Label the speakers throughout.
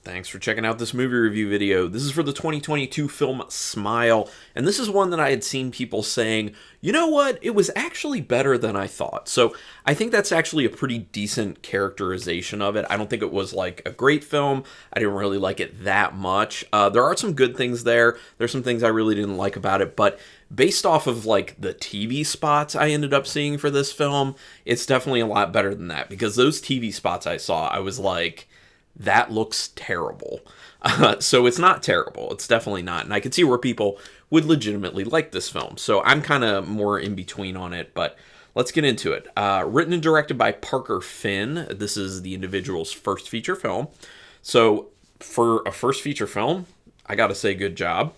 Speaker 1: Thanks for checking out this movie review video. This is for the 2022 film Smile, and this is one that I had seen people saying, you know what, it was actually better than I thought. So I think that's actually a pretty decent characterization of it. I don't think it was like a great film. I didn't really like it that much. There are some good things there. There's some things I really didn't like about it, but based off of like the TV spots I ended up seeing for this film, it's definitely a lot better than that, because those TV spots I saw, I was like, that looks terrible. So it's not terrible. It's definitely not. And I could see where people would legitimately like this film. So I'm kind of more in between on it, but let's get into it. Written and directed by Parker Finn. This is the individual's first feature film. So for a first feature film, I gotta say good job.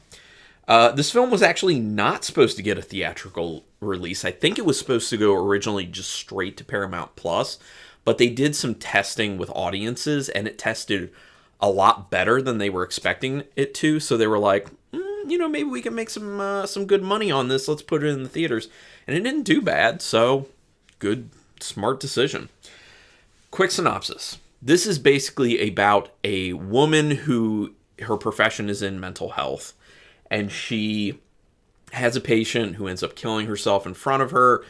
Speaker 1: This film was actually not supposed to get a theatrical release. I think it was supposed to go originally just straight to Paramount Plus, but they did some testing with audiences, and it tested a lot better than they were expecting it to. So they were like, maybe we can make some good money on this. Let's put it in the theaters. And it didn't do bad, so good, smart decision. Quick synopsis. This is basically about a woman who, her profession is in mental health, and she has a patient who ends up killing herself in front of her,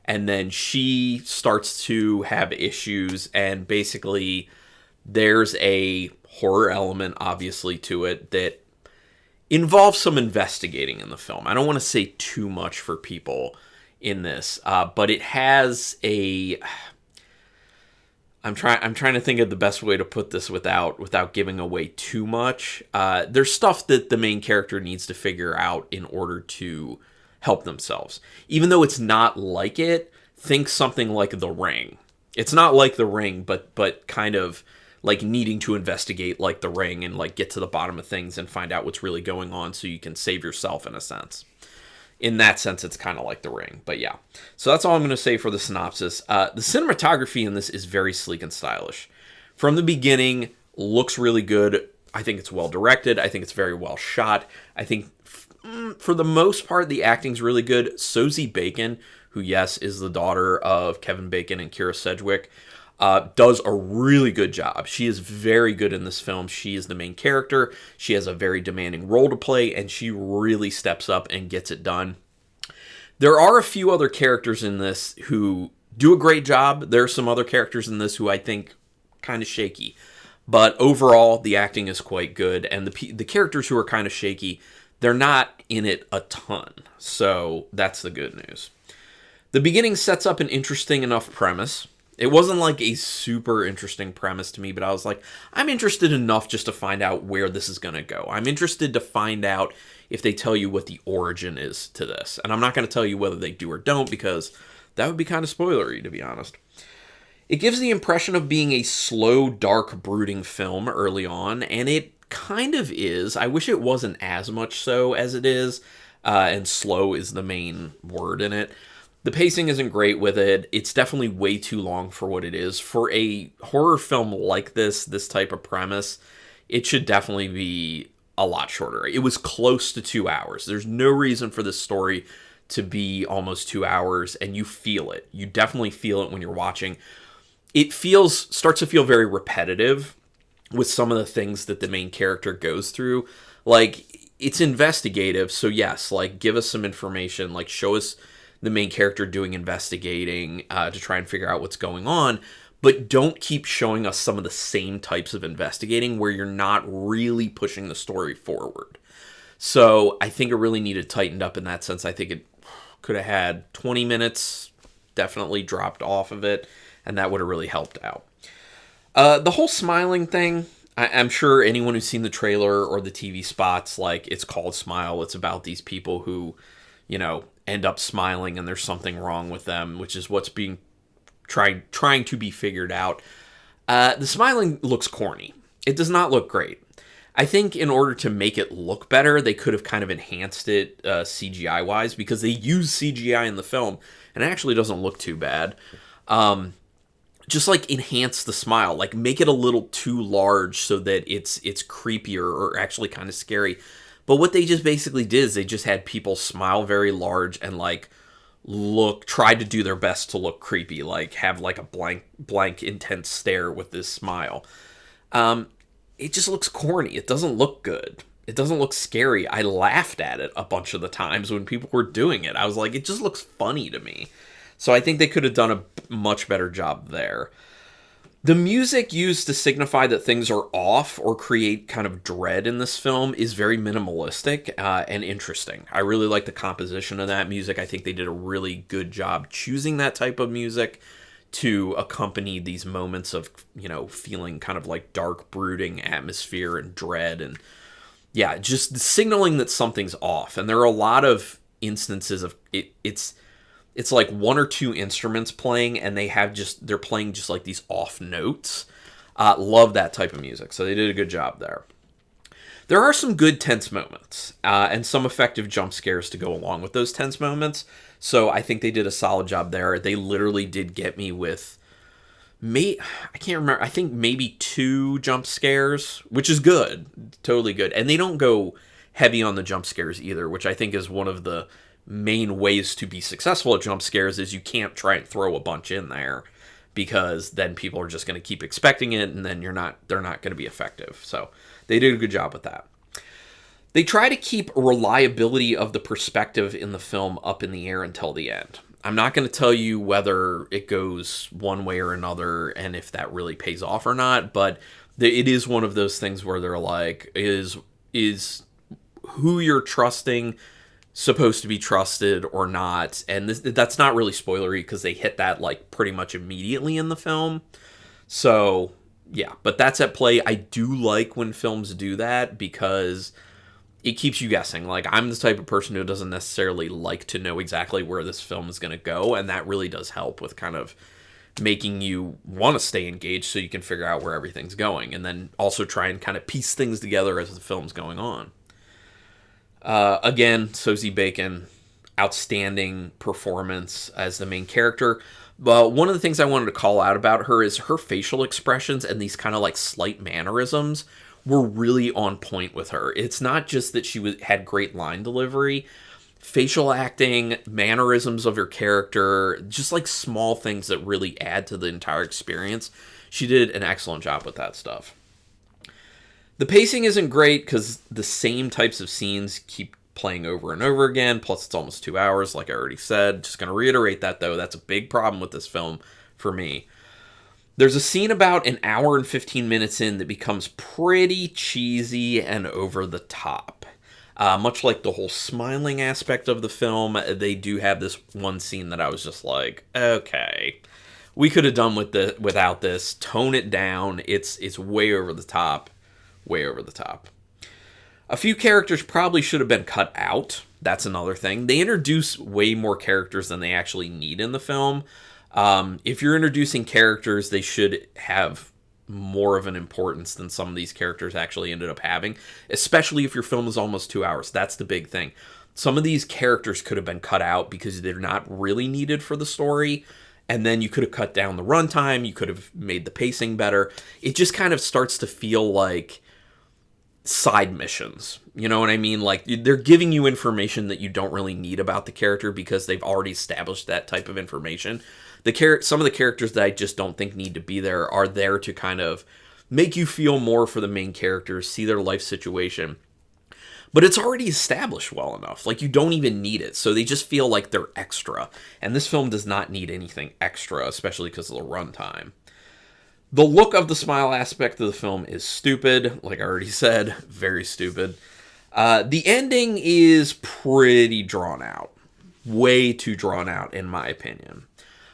Speaker 1: and then she starts to have issues, and basically there's a horror element, obviously, to it that involves some investigating in the film. I don't want to say too much for people in this, but it has a... I'm trying to think of the best way to put this without giving away too much. There's stuff that the main character needs to figure out in order to help themselves. Even though it's not like it, think something like The Ring. It's not like The Ring, but kind of like needing to investigate like The Ring and like get to the bottom of things and find out what's really going on so you can save yourself in a sense. In that sense, it's kind of like The Ring, but yeah. So that's all I'm going to say for the synopsis. The cinematography in this is very sleek and stylish. From the beginning, looks really good. I think it's well directed. I think it's very well shot. I think for the most part, the acting's really good. Sosie Bacon, who, yes, is the daughter of Kevin Bacon and Kira Sedgwick, does a really good job. She is very good in this film. She is the main character. She has a very demanding role to play, and she really steps up and gets it done. There are a few other characters in this who do a great job. There are some other characters in this who I think kind of shaky. But overall, the acting is quite good, and the characters who are kind of shaky, they're not in it a ton. So that's the good news. The beginning sets up an interesting enough premise. It wasn't like a super interesting premise to me, but I was like, I'm interested enough just to find out where this is going to go. I'm interested to find out if they tell you what the origin is to this. And I'm not going to tell you whether they do or don't, because that would be kind of spoilery, to be honest. It gives the impression of being a slow, dark, brooding film early on, and it kind of is. I wish it wasn't as much so as it is, and slow is the main word in it. The pacing isn't great with it. It's definitely way too long for what it is. For a horror film like this type of premise, it should definitely be a lot shorter. It was close to 2 hours. There's no reason for this story to be almost 2 hours, and you feel it. You definitely feel it when you're watching. It starts to feel very repetitive with some of the things that the main character goes through. Like, it's investigative, so yes, like, give us some information, like, show us the main character doing investigating to try and figure out what's going on, but don't keep showing us some of the same types of investigating where you're not really pushing the story forward. So I think it really needed tightened up in that sense. I think it could have had 20 minutes, definitely dropped off of it, and that would have really helped out. The whole smiling thing, I'm sure anyone who's seen the trailer or the TV spots, like, it's called Smile. It's about these people who, end up smiling and there's something wrong with them, which is what's being trying to be figured out. The smiling looks corny. It does not look great. I think in order to make it look better, they could have kind of enhanced it CGI-wise, because they use CGI in the film, and it actually doesn't look too bad. Just, like, enhance the smile. Like, make it a little too large so that it's creepier or actually kind of scary. But what they just basically did is they just had people smile very large and, like, tried to do their best to look creepy, like have like a blank intense stare with this smile. it just looks corny. It doesn't look good. It doesn't look scary. I laughed at it a bunch of the times when people were doing it. I was like, it just looks funny to me. So I think they could have done a much better job there. The music used to signify that things are off or create kind of dread in this film is very minimalistic and interesting. I really like the composition of that music. I think they did a really good job choosing that type of music to accompany these moments of, feeling kind of like dark, brooding atmosphere and dread. And yeah, just signaling that something's off. And there are a lot of instances of it. It's like one or two instruments playing, and they're playing just like these off notes. Love that type of music, so they did a good job there. There are some good tense moments, and some effective jump scares to go along with those tense moments, so I think they did a solid job there. They literally did get me with, I can't remember, I think maybe 2 jump scares, which is good, totally good. And they don't go heavy on the jump scares either, which I think is one of the main ways to be successful at jump scares. Is you can't try and throw a bunch in there, because then people are just going to keep expecting it, and then they're not going to be effective. So they did a good job with that. They try to keep reliability of the perspective in the film up in the air until the end. I'm not going to tell you whether it goes one way or another and if that really pays off or not, but it is one of those things where they're like, is who you're trusting supposed to be trusted or not? And that's not really spoilery, because they hit that like pretty much immediately in the film. So yeah, but that's at play. I do like when films do that, because it keeps you guessing. Like, I'm the type of person who doesn't necessarily like to know exactly where this film is going to go, and that really does help with kind of making you want to stay engaged so you can figure out where everything's going, and then also try and kind of piece things together as the film's going on. Again, Sosie Bacon, outstanding performance as the main character. But one of the things I wanted to call out about her is her facial expressions and these kind of like slight mannerisms were really on point with her. It's not just that she had great line delivery. Facial acting, mannerisms of her character, just like small things that really add to the entire experience. She did an excellent job with that stuff. The pacing isn't great because the same types of scenes keep playing over and over again, plus it's almost 2 hours, like I already said. Just going to reiterate that, though. That's a big problem with this film for me. There's a scene about an hour and 15 minutes in that becomes pretty cheesy and over the top. Much like the whole smiling aspect of the film, they do have this one scene that I was just like, okay, we could have done without this. Tone it down. It's way over the top. Way over the top. A few characters probably should have been cut out. That's another thing. They introduce way more characters than they actually need in the film. If you're introducing characters, they should have more of an importance than some of these characters actually ended up having, especially if your film is almost 2 hours. That's the big thing. Some of these characters could have been cut out because they're not really needed for the story, and then you could have cut down the runtime, you could have made the pacing better. It just kind of starts to feel like side missions. You know what I mean? Like, they're giving you information that you don't really need about the character because they've already established that type of information. Some of the characters that I just don't think need to be there are there to kind of make you feel more for the main characters, see their life situation. But it's already established well enough. Like, you don't even need it. So they just feel like they're extra. And this film does not need anything extra, especially because of the runtime. The look of the smile aspect of the film is stupid. Like I already said, very stupid. The ending is pretty drawn out. Way too drawn out, in my opinion.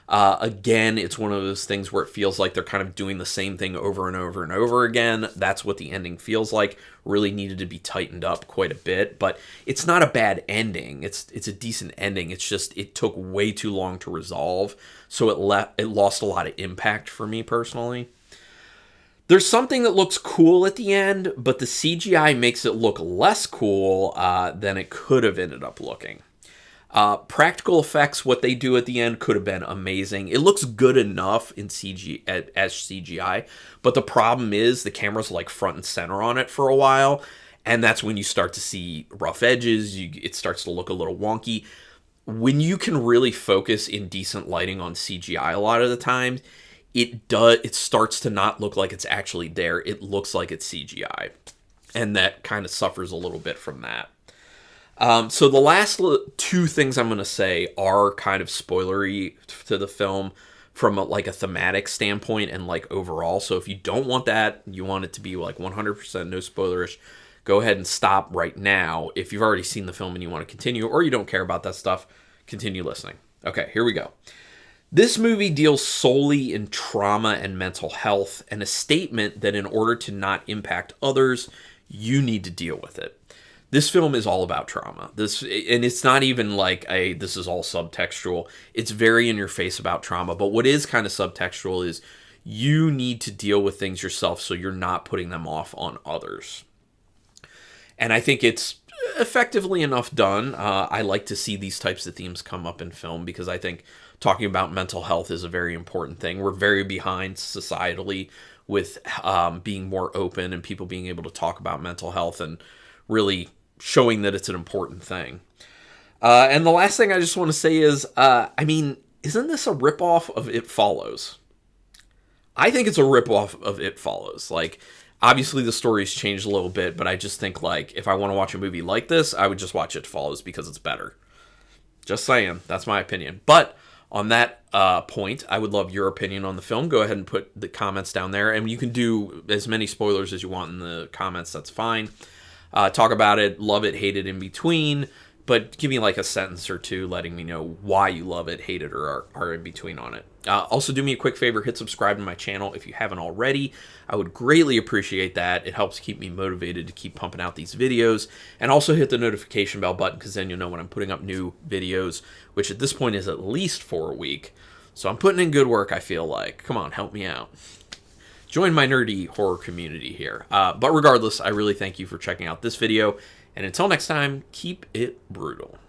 Speaker 1: Again, it's one of those things where it feels like they're kind of doing the same thing over and over and over again. That's what the ending feels like. Really needed to be tightened up quite a bit, but it's not a bad ending. It's a decent ending. It's just it took way too long to resolve, so it lost a lot of impact for me personally. There's something that looks cool at the end, but the CGI makes it look less cool than it could have ended up looking. Practical effects, what they do at the end could have been amazing. It looks good enough in as CGI, but the problem is the camera's like front and center on it for a while, and that's when you start to see rough edges. It starts to look a little wonky. When you can really focus in decent lighting on CGI a lot of the time, it starts to not look like it's actually there. It looks like it's CGI. And that kind of suffers a little bit from that. So the last two things I'm going to say are kind of spoilery to the film from like a thematic standpoint and like overall. So if you don't want that, you want it to be like 100% no spoilerish, go ahead and stop right now. If you've already seen the film and you want to continue, or you don't care about that stuff, continue listening. Okay, here we go. This movie deals solely in trauma and mental health, and a statement that in order to not impact others, you need to deal with it. This film is all about trauma. And it's not even like this is all subtextual. It's very in your face about trauma. But what is kind of subtextual is you need to deal with things yourself so you're not putting them off on others. And I think it's effectively enough done. I like to see these types of themes come up in film because I think talking about mental health is a very important thing. We're very behind societally with being more open and people being able to talk about mental health and really showing that it's an important thing. And the last thing I just want to say is, isn't this a ripoff of It Follows? I think it's a ripoff of It Follows. Like, obviously the story's changed a little bit, but I just think, like, if I want to watch a movie like this, I would just watch It Follows because it's better. Just saying. That's my opinion. But on that point, I would love your opinion on the film. Go ahead and put the comments down there, and you can do as many spoilers as you want in the comments. That's fine. Talk about it, love it, hate it in between, but give me like a sentence or two letting me know why you love it, hate it, or are in between on it. Also, do me a quick favor, hit subscribe to my channel if you haven't already. I would greatly appreciate that. It helps keep me motivated to keep pumping out these videos. And also hit the notification bell button because then you'll know when I'm putting up new videos, which at this point is at least 4 a week. So I'm putting in good work, I feel like. Come on, help me out. Join my nerdy horror community here. But regardless, I really thank you for checking out this video. And until next time, keep it brutal.